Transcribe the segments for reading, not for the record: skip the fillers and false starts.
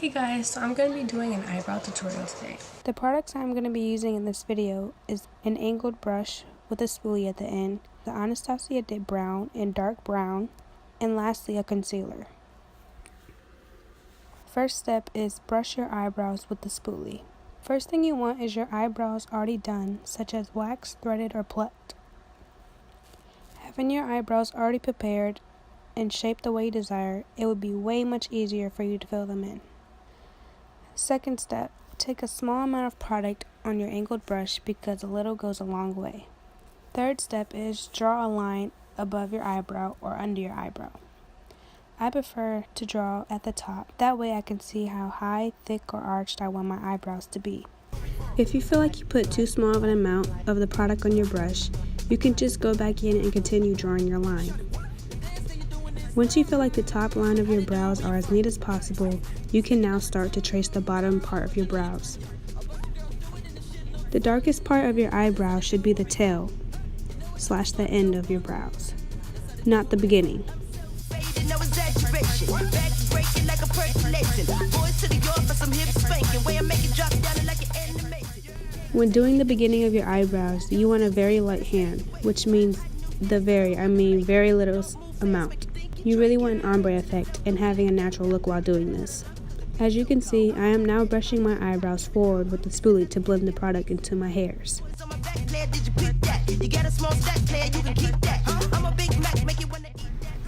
Hey guys, so I'm going to be doing an eyebrow tutorial today. The products I'm going to be using in this video is an angled brush with a spoolie at the end, the Anastasia dip brown and dark brown, and lastly a concealer. First step is brush your eyebrows with the spoolie. First thing you want is your eyebrows already done, such as waxed, threaded, or plucked. Having your eyebrows already prepared and shaped the way you desire, it would be way much easier for you to fill them in. Second step, take a small amount of product on your angled brush because a little goes a long way. Third step is draw a line above your eyebrow or under your eyebrow. I prefer to draw at the top, that way I can see how high, thick, or arched I want my eyebrows to be. If you feel like you put too small of an amount of the product on your brush, you can just go back in and continue drawing your line. Once you feel like the top line of your brows are as neat as possible, you can now start to trace the bottom part of your brows. The darkest part of your eyebrow should be the tail / the end of your brows, not the beginning. When doing the beginning of your eyebrows, you want a very light hand, which means very little amount. You really want an ombre effect and having a natural look while doing this. As you can see, I am now brushing my eyebrows forward with the spoolie to blend the product into my hairs.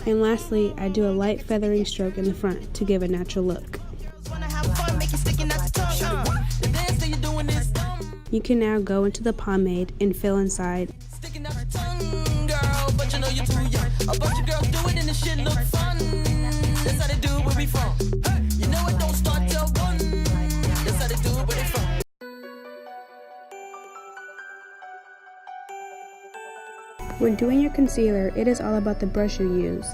And lastly, I do a light feathering stroke in the front to give a natural look. You can now go into the pomade and fill inside. When doing your concealer, it is all about the brush you use.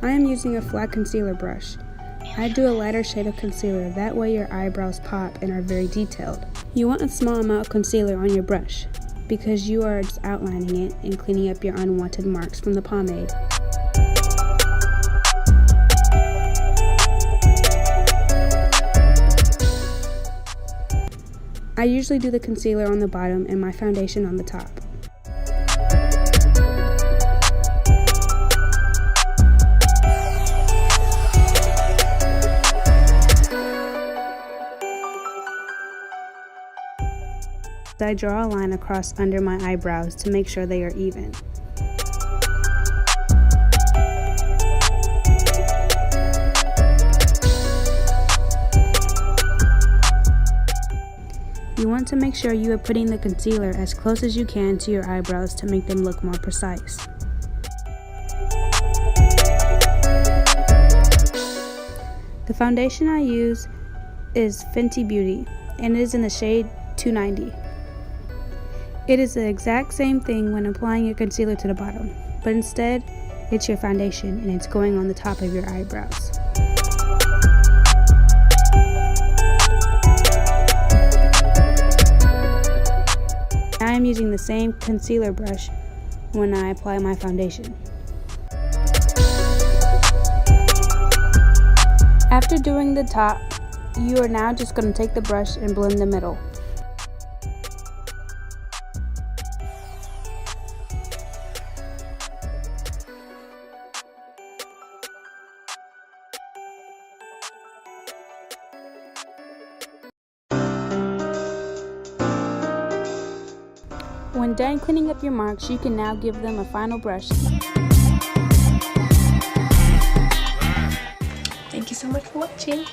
I am using a flat concealer brush. I do a lighter shade of concealer, that way your eyebrows pop and are very detailed. You want a small amount of concealer on your brush, because you are just outlining it and cleaning up your unwanted marks from the pomade. I usually do the concealer on the bottom and my foundation on the top. I draw a line across under my eyebrows to make sure they are even. You want to make sure you are putting the concealer as close as you can to your eyebrows to make them look more precise. The foundation I use is Fenty Beauty and it is in the shade 290. It is the exact same thing when applying your concealer to the bottom, but instead, it's your foundation and it's going on the top of your eyebrows. I am using the same concealer brush when I apply my foundation. After doing the top, you are now just going to take the brush and blend the middle. When done cleaning up your marks, you can now give them a final brush. Thank you so much for watching.